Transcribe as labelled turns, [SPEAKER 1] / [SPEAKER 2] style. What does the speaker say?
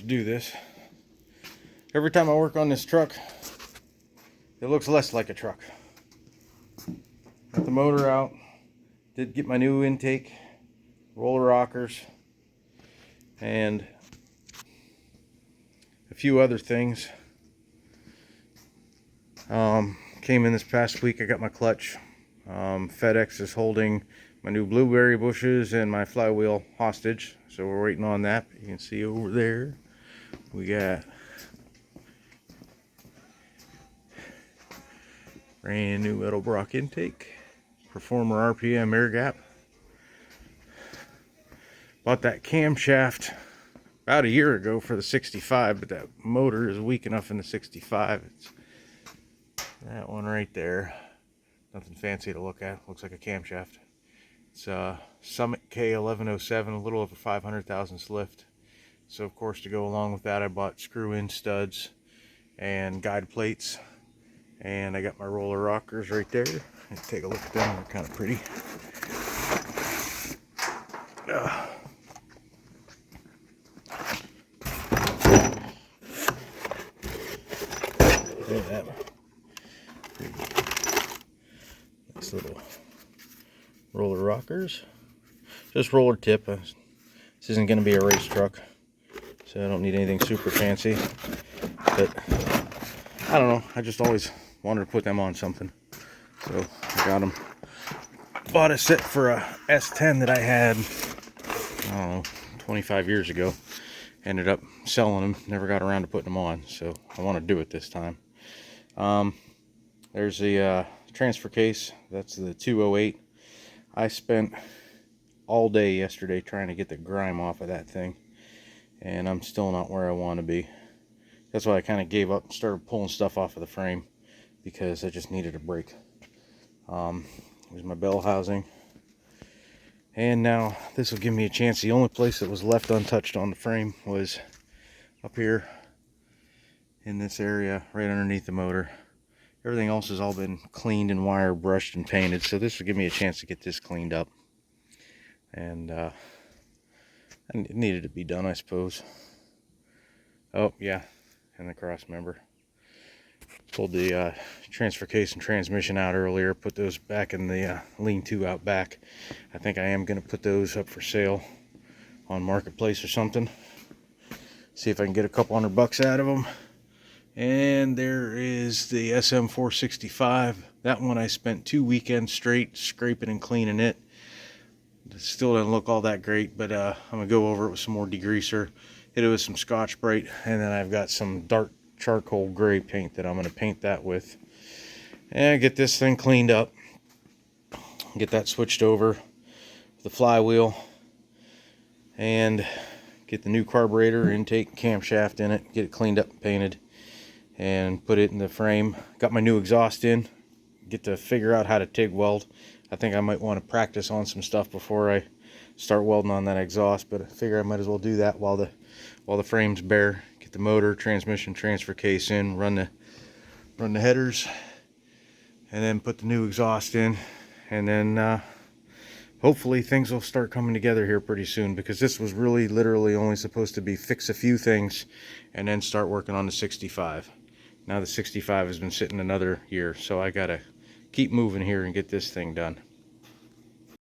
[SPEAKER 1] do this. Every time I work on this truck, it looks less like a truck. Got the motor out. Did get my new intake, roller rockers, and a few other things. Came in this past week. I got my clutch. FedEx is holding my new blueberry bushes and my flywheel hostage, so we're waiting on that. You can see over there we got brand new Edelbrock intake, Performer RPM air gap. Bought that camshaft about a year ago for the 65, but that motor is weak enough in the 65. It's that one right there. Nothing fancy to look at. Looks like a camshaft. It's a Summit K1107, a little over 500 thousandths lift. So of course, to go along with that, I bought screw-in studs and guide plates, and I got my roller rockers right there. Let's take a look at them. They're kind of pretty. Look at that. Nice little roller rockers. Just roller tip. This isn't going to be a race truck, so I don't need anything super fancy. But I don't know. I just always wanted to put them on something, so I got them. Bought a set for a S10 that I had, I don't know, 25 years ago. Ended up selling them. Never got around to putting them on, so I want to do it this time. There's the transfer case. That's the 208. I spent all day yesterday trying to get the grime off of that thing, and I'm still not where I want to be. That's why I kind of gave up and started pulling stuff off of the frame, because I just needed a break. There's my bell housing, and now this will give me a chance. The only place that was left untouched on the frame was up here in this area right underneath the motor. Everything else has all been cleaned and wire brushed and painted, so this will give me a chance to get this cleaned up. And it needed to be done, I suppose. Oh yeah, and the cross member. Pulled the transfer case and transmission out earlier, put those back in the lean-to out back. I think I am going to put those up for sale on Marketplace or something. See if I can get a couple $100 out of them. And there is the SM465. That one I spent 2 weekends straight scraping and cleaning it. It still doesn't look all that great, but I'm going to go over it with some more degreaser, hit it with some Scotch-Brite, and then I've got some dark charcoal gray paint that I'm going to paint that with. And get this thing cleaned up. Get that switched over with the flywheel. And get the new carburetor, intake, camshaft in it. Get it cleaned up and painted. And put it in the frame. Got my new exhaust in. Get to figure out how to TIG weld. I think I might want to practice on some stuff before I start welding on that exhaust, but I figure I might as well do that while the frame's bare. Get the motor, transmission, transfer case in, run the headers, and then put the new exhaust in, and then hopefully things will start coming together here pretty soon, because this was really literally only supposed to be fix a few things and then start working on the 65. Now the 65 has been sitting another year, so I gotta keep moving here and get this thing done.